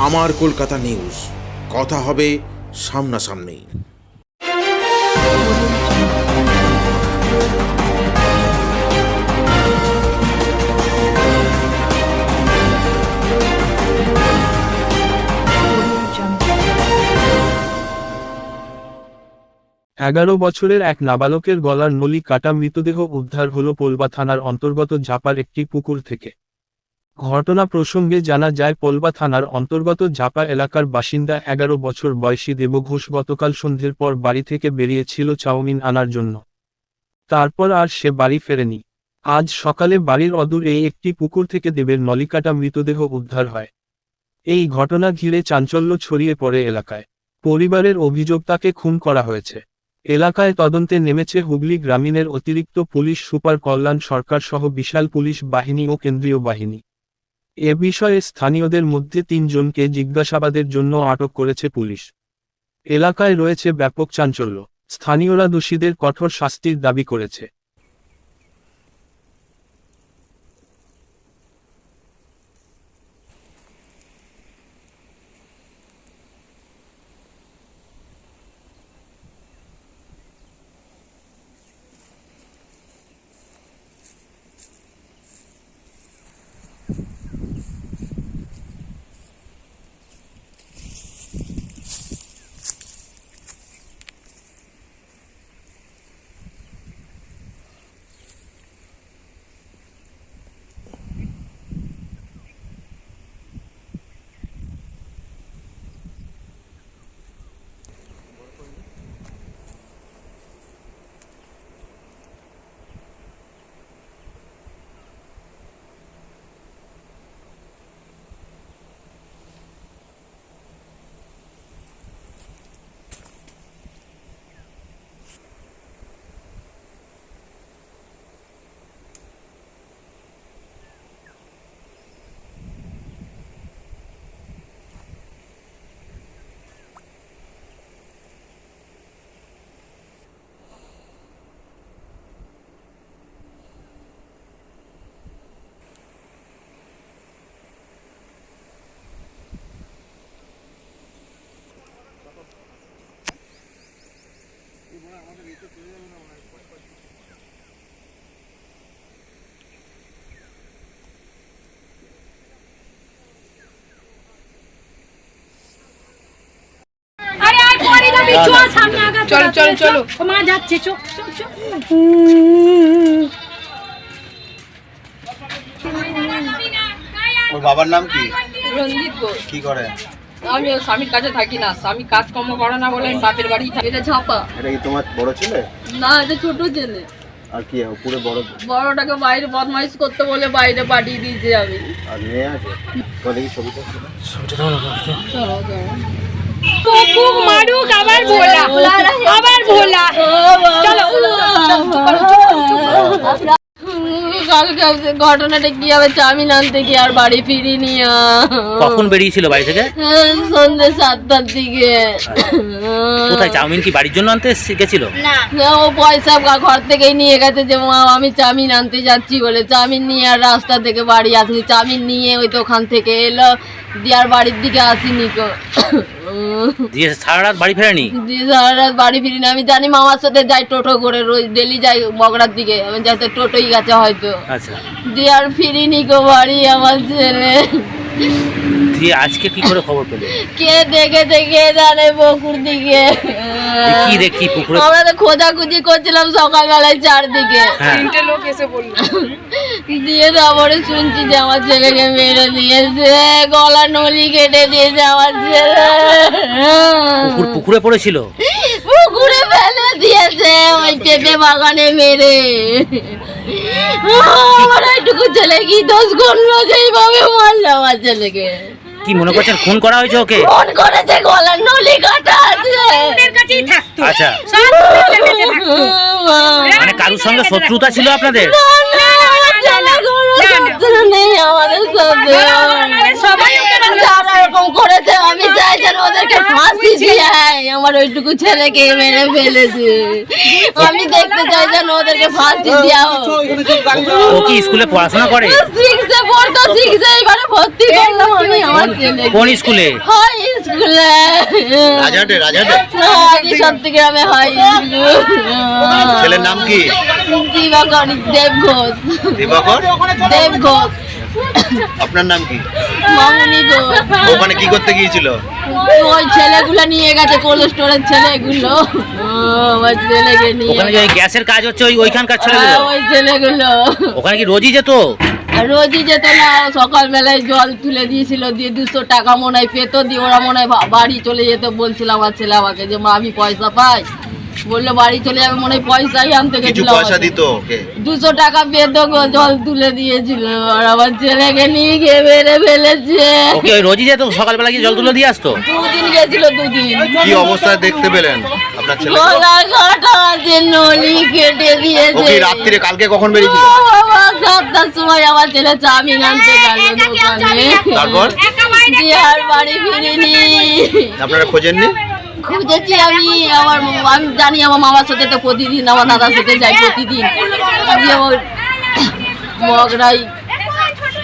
আমার কলকাতা নিউজ, কথা হবে সামনাসামনি। এগারো বছরের এক নাবালকের গলার নলি কাটা মৃতদেহ উদ্ধার হলো পোলবা থানার অন্তর্গত ঝাপার একটি পুকুর থেকে। ঘটনা প্রসঙ্গে জানা যায়, পোলবা থানার অন্তর্গত ঝাপা এলাকার বাসিন্দা 11 বছর বয়সী দেবঘোষ গতকাল সন্ধ্যের পর বাড়ি থেকে বেরিয়েছিল চাউমিন আনার জন্য। তারপর আর সে বাড়ি ফেরেনি। আজ সকালে বাড়ির অদূরে একটি পুকুর থেকে দেবের নলিকাটা মৃতদেহ উদ্ধার হয়। এই ঘটনা ঘিরে চাঞ্চল্য ছড়িয়ে পড়ে এলাকায়। পরিবারের অভিযোগ তাকে খুন করা হয়েছে। এলাকায় তদন্তে নেমেছে হুগলি গ্রামীণের অতিরিক্ত পুলিশ সুপার কল্যাণ সরকার সহ বিশাল পুলিশ বাহিনী ও কেন্দ্রীয় বাহিনী। এ বিষয়ে স্থানীয়দের মধ্যে 3 জনকে জিজ্ঞাসাবাদের জন্য আটক করেছে পুলিশ। এলাকায় রয়েছে ব্যাপক চাঞ্চল্য। স্থানীয়রা দোষীদের কঠোর শাস্তির দাবি করেছে। চলো চলো চলো, মা যাচ্ছে। ওর বাবার নাম কি? রঞ্জিত ঘোষ। কি করে? আমি ওর স্বামীর কাছে থাকি না, স্বামী কাজকর্ম করে না বলে আমি বাপের বাড়ি থাকি। এটা ঝাপা। এটা কি তোমার বড় ছেলে? না, এটা ছোট ছেলে। আর কি পুরো বড়? বড়টাকে বাইরে বদমাইশ করতে বলে বাইরে পাঠিয়ে দিয়েছি আমি। আর মেয়ে আছে? তো দেখি ছবিটা চলো চলো। কুকুর মারুক, আবার ভোলা আবার ভোলা। চলো কালকে ঘটনাটা কি হবে, চাউমিন আনতে গিয়ে আর বাড়ি ফিরিনি। কখন বেরিয়েছিল বাড়ি থেকে? সন্ধ্যে 7টার দিকে। কোথায়? চাউমিন কি বাড়ির জন্য আনতে গেছিল? না, ও পয়সা ঘর থেকেই নিয়ে গেছে যে মা আমি চাউমিন আনতে যাচ্ছি বলে। চাউমিন নিয়ে আর রাস্তা থেকে বাড়ি আসনি। চাউমিন নিয়ে ওই তো ওখান থেকে এলো, দিয়ে আর বাড়ির দিকে আসিনি। দিয়ে সারা রাত বাড়ি ফেরেনি? দিয়ে সারা রাত বাড়ি ফিরিনি। আমি জানি মামার সাথে যাই টোটো করে, রোজ ডেলি যাই বগড়ার দিকে। আমি যাইতে টোটোই গেছে হয়তো। আচ্ছা, দিয়ে আর ফিরিনি গো বাড়ি আমার ছেলে। দিয়ে আজকে কি করে খবর পেলে? কে দেখেছে কে জানে পুকুর দিকে। কি দেখি পুকুরে? আমরা তো খোঁজাখুঁজি করছিলাম সকালবেলায় 4 দিকে। 3টে লোক এসে বলল। দিয়ে তারপরে শুনছি যে আমার ছেলেকে মেরে দিয়েছে, গলা নলি কেটে দিয়েছে আমার ছেলে। পুকুরে পড়েছিল? পুকুরে ফেলে দিয়েছে ওই পেঁপে বাগানে মেরে। আমার এইটুকু ছেলে কি দোষ করলো যে এইভাবে মারলো আমার ছেলেকে? কি মনে করছেন খুন করা হয়েছে ওকে? ফোন করেছে, গলার নলি কাটা আছে। ওদের কাছেই থাকতো। আচ্ছা, মানে কারোর সঙ্গে শত্রুতা ছিল আপনাদের? নেই আমাদের সাথে। সবাই যারা এরকম করেছে আমি চাই যেন ওদের ওদেরকে ফাঁসি দিয়ে আমার ওইটুকু ছেলেকে মেরে ফেলেছে। আমি দেখতে চাই যেন ওদেরকে ফাঁসি দেওয়া হোক। ও কি স্কুলে পড়াশোনা করে? সিক্সে পড়তো, সিক্সে এবারে ভর্তি করলাম আমি আমার ছেলে। কোন স্কুলে? হাই স্কুলে, রাজাটে না আদি সত্যগ্রামে হাই স্কুল। ছেলের নাম কি? দিবাকর দেব ঘোষ। দিবাকর দেব ঘোষ। আপনার নাম কি? মামুনি ঘোষ। ওখানে কি করতে গিয়েছিল? ওই ছেলেগুলো নিয়ে গেছে, কোল্ড স্টোরের ছেলেগুলো। আমার ছেলেকে নিয়ে ওখানে যে গ্যাসের কাজ হচ্ছে ওইখানকার ছেলেগুলো? ওই ছেলেগুলো ওখানে কি রোজই যেত? আর রোজই যেত না, সকালবেলায় জল তুলে দিয়েছিল, দিয়ে 200 টাকা মনে হয় পেত, দিয়ে ওরা মনে হয় বাড়ি চলে যেত। বলছিল আমার ছেলে আমাকে যে মা আমি পয়সা পাই, বললো বাড়ি চলে যাবে, মনে হয় পয়সাই আনতে কিছু গেছিল। পয়সা দিত ওকে? 200 টাকা পেত গো, জল তুলে দিয়েছিল। আর আমার ছেলেকে নিয়ে গিয়ে মেরে ফেলেছে। ওকে ওই রোজই যেত সকালবেলা কি জল তুলে দিয়ে আসতো? 2 দিন গেছিল, 2 দিন। কি অবস্থায় দেখতে পেলেন আপনার ছেলে? গলা কাটা আছে, নলি কেটে দিয়েছে। ওকে রাত্রিরে কালকে কখন বেরিয়েছিল? ও বাবা, 7টার সময় আমার ছেলে চাউমিন আনতে গেল দোকানে। তারপর দিয়ে আর বাড়ি ফিরিনি। আপনারা খোঁজেননি? খুঁজেছি আমি জানি আমার মামার সাথে তো প্রতিদিন, আমার দাদার সাথে যাই প্রতিদিন। দিয়ে ওর মগরাই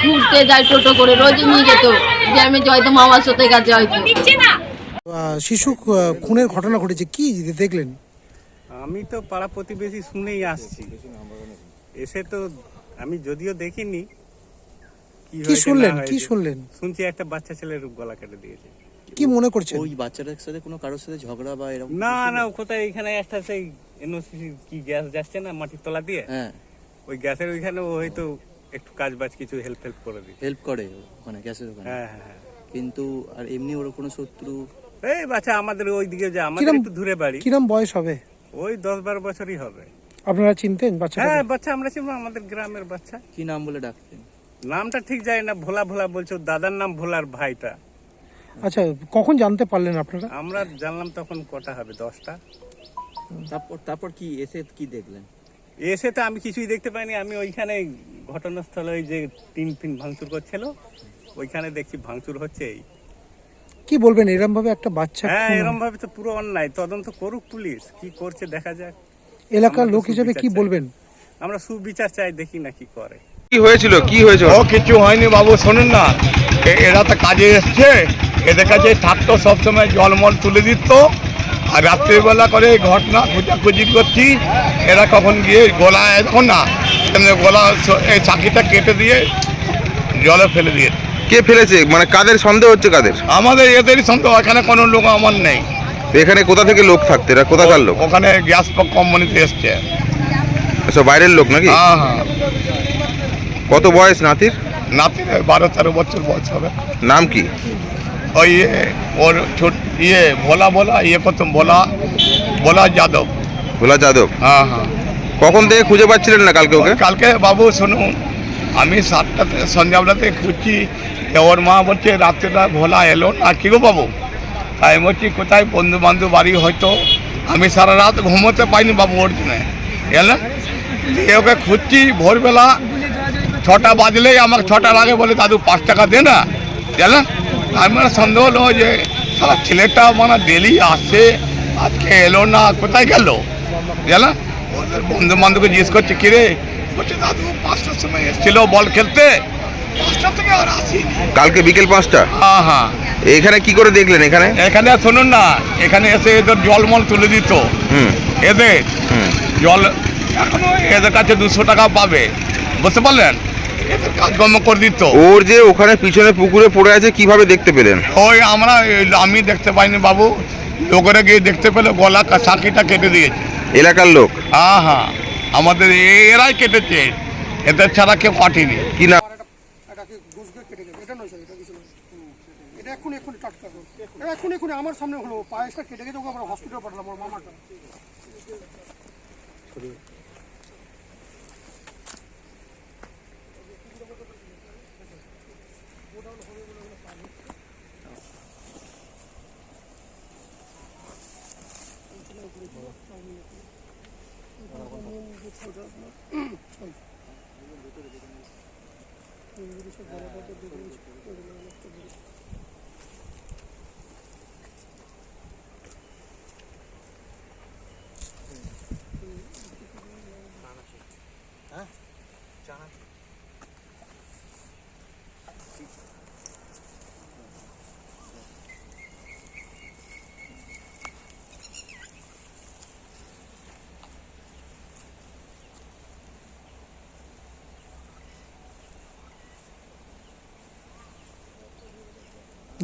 ঘুরতে যায় টোটো করে, রোজই নিয়ে যেত যে আমি হয়তো মামার সাথে গেছে হয়তো। শিশু খুনের ঘটনা ঘটেছে, কি দেখলেন? আমি তো পাড়া প্রতিবেশী শুনেই আসছি, এসে তো আমি যদিও দেখিনি। কি হয়েছে শুনলেন? না কি হয়েছে, শুনলেন? শুনছি একটা বাচ্চা ছেলের গলা কেটে দিয়েছে। কি মনে করছেন? ওই বাচ্চাটার সাথে কোনো কারোর সাথে ঝগড়া বা এরকম? না না, কোথায় এখানে একটা সেই এনওসি কি গ্যাস যাচ্ছে না মাটির তলা দিয়ে, হ্যাঁ, ওই গ্যাসের ওইখানে ও হয়তো একটু কাজ বাজ কিছু হেল্প করে দিচ্ছে। হেল্প করে ওখানে গ্যাসের ওখানে, হ্যাঁ হ্যাঁ। কিন্তু আর এমনি ওর কোনো শত্রু? এই বাচ্চা আমাদের ওই দিকে যে আমাদের কিরম- একটু দূরে বাড়ি, কিরম বয়স হবে? ওই 10-12 বছরই হবে। আপনারা চিনতেন বাচ্চা? হ্যাঁ বাচ্চা আমরা ছিলাম, আমাদের গ্রামের বাচ্চা। কি নাম বলে ডাকতেন? নামটা ঠিক যায় না, ভোলা ভোলা বলছে, ওর দাদার নাম ভোলার ভাইটা। আচ্ছা, কখন জানতে পারলেন আপনারা? আমরা জানলাম তখন কটা হবে, 10টা। তারপর কি এসে কি দেখলেন? এসে তো আমি কিছুই দেখতে পাইনি। আমি ওইখানে ঘটনাস্থলে ওই যে টিন ভাঙচুর করছিল, ওইখানে দেখছি ভাঙচুর হচ্ছে। এই কি বলবেন এরম ভাবে একটা বাচ্চা হ্যাঁ, খুন? এরকম ভাবে তো পুরো অন্যায়। তদন্ত করুক পুলিশ, কি করছে দেখা যাক। এলাকার আমরা লোক তো হিসেবে কি সুবিচার চাই। বলবেন? আমরা সুবিচার চাই, দেখি না কি করে। কি হয়েছিল? কি হয়েছিল? ও কিছু হয়নি বাবু, শোনুন না, এরা তো কাজে এসছে, এদের কাছে থাকতো সবসময় জলমল তুলে দিত, আর রাত্রিবেলা করে এই ঘটনা খোঁজাখুঁজি করছি, এরা কখন গিয়ে গলা এখন না গলা এই চাকিটা কেটে দিয়ে জলে ফেলে দিয়ে। কে ফেলেছে? মানে কাদের সন্দেহ হচ্ছে? কাদের? আমাদের এদেরই সন্দেহ, এখানে কোনো লোক আমার নেই। এখানে কোথা থেকে লোক থাকতে? এরা কোথাকার লোক? ওখানে গ্যাস কোম্পানিতে এসছে। সব বাইরের লোক নাকি? হ্যাঁ হ্যাঁ, কত বয়স নাতির? নাতির 12-13 বছর বয়স হবে। নাম কি? ওই ওর ছোট ভোলা প্রথম ভোলা যাদব। ভোলা যাদব? হ্যাঁ হ্যাঁ। কখন থেকে খুঁজে পাচ্ছিলেন না কালকে ওকে? কালকে বাবু শুনুন, আমি 7টাতে সন্ধ্যাবেলাতে খুঁজছি, ওর মা বলছে রাত্রেটা ভোলা এলো না, কি গো বাবু? তাই বলছি কোথায় বন্ধু বান্ধব বাড়ি হয়তো। আমি সারা রাত ঘুমোতে পাইনি বাবু ওর জন্য, এলাম দিয়ে ওকে খুঁজছি। ভোরবেলা 6টা বাজলেই আমাকে, 6টার আগে বলে দাদু 5 টাকা দে না, জানেন। আমার সন্দেহ হলো যে সারা ছেলেটা মানে ডেলি আসছে, আজকে এলো না, কোথায় গেল, জানেন। ওদের বন্ধু বান্ধবকে জিজ্ঞেস করছে, কিরে? বলছে দাদু 5টার সময় এসেছিল বল খেলতে, 5টা থেকে আর আসেনি। কালকে বিকেল 5টা? হ্যাঁ হ্যাঁ। এখানে কি করে দেখলেন? এখানে এখানে শুনুন না, এখানে এসে এদের জলমল তুলে দিত। হুম এদের হুম। জল এখনো এদের কাছে 200 টাকা পাবে, বুঝতে পারলেন, এদের কাজকর্ম করে দিত। ওর যে ওখানে পিছনে পুকুরে পড়ে আছে, কিভাবে দেখতে পেলেন? ওই আমি দেখতে পাইনি বাবু, লোকেরা গিয়ে দেখতে পেলে গলা চাকিটা কেটে দিয়েছে। এলাকার লোক? হ্যাঁ হ্যাঁ, আমাদের এরাই কেটেছে, এদের ছাড়া কেউ কাটেনি। কি নাম? এক্ষুনি আমার সামনে হলো, পায়েসটা কেটে গেছে, আমরা হসপিটাল পাঠালাম ওর মামাটা।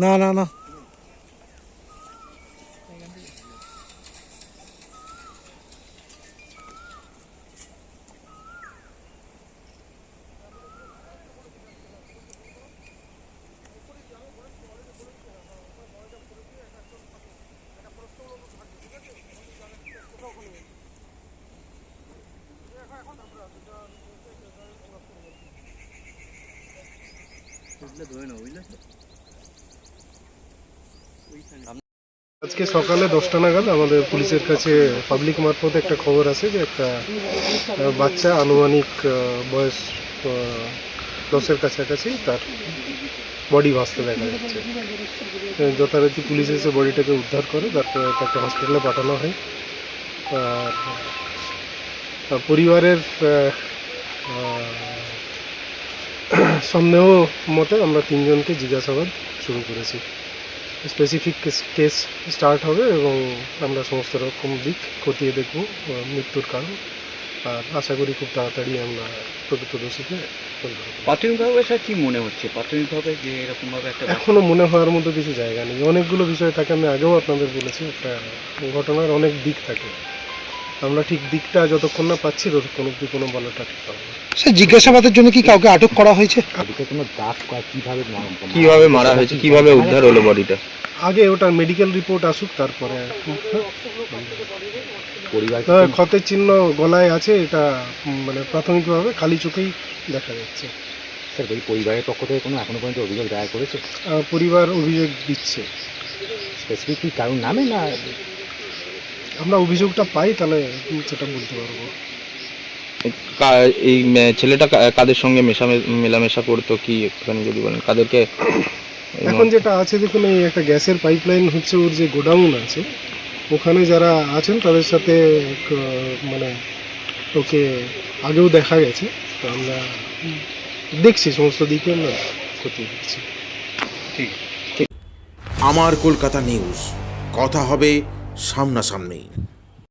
না না না ধরে না বুঝলে আজকে সকালে 10টা নাগাদ আমাদের পুলিশের কাছে পাবলিক মারফত একটা খবর আছে যে একটা বাচ্চা আনুমানিক বয়স 10-এর কাছাকাছি তার বডি ভাসতে দেখা যাচ্ছে। যথারীতি পুলিশ এসে বডিটাকে উদ্ধার করে, তারপরে তাকে হসপিটালে পাঠানো হয়। আর পরিবারের সন্দেহ মতে আমরা 3 জনকে জিজ্ঞাসাবাদ শুরু করেছি। স্পেসিফিক কেস স্টার্ট হবে এবং আমরা সমস্ত রকম দিক খতিয়ে দেখব মৃত্যুর কারণ, আর আশা করি খুব তাড়াতাড়ি আমরা প্রকৃত দোষীকে ধরব। প্রাথমিকভাবে স্যার কি মনে হচ্ছে প্রাথমিকভাবে যে এরকমভাবে একটা এখনও মনে হওয়ার মতো কিছু জায়গা নেই। অনেকগুলো বিষয় থাকে, আমি আগেও আপনাদের বলেছি, একটা ঘটনার অনেক দিক থাকে। আমরা ঠিক দিকটা যতক্ষণ না পাচ্ছি ততক্ষণ অব্দি কোনো বলাটা ঠিক হবে না। স্যার জিজ্ঞাসাবাদের জন্য কি কাউকে আটক করা হয়েছে? কিভাবে মারা হয়েছে, কিভাবে উদ্ধার হলো বডিটা? আগে ওটা মেডিকেল রিপোর্ট আসুক, তারপরে ক্ষতের চিহ্ন গলায় আছে, এটা মানে প্রাথমিকভাবে খালি চোখেই দেখা যাচ্ছে। স্যার ওই পরিবারের পক্ষ থেকে কোনো এখনো পর্যন্ত অভিযোগ দায়ের করেছে? পরিবার অভিযোগ দিচ্ছে। স্পেসিফিক কি কারণ নামে না? আমরা অভিযোগটা পাই তাহলে সেটা বলতে পারবো। এই ছেলেটা কাদের সঙ্গে মেলামেশা করতো, কি একটুখানি যদি বলেন কাদেরকে? এখন যেটা আছে দেখুন, এই একটা গ্যাসের পাইপলাইন হচ্ছে, ওর যে গোডাউন আছে ওখানে যারা আছেন তাদের সাথে মানে ওকে আগেও দেখা গেছে। তো আমরা দেখছি সমস্ত দিকে, আমরা খতিয়ে দেখছি। আমার কলকাতা নিউজ, কথা হবে সামনাসামনি।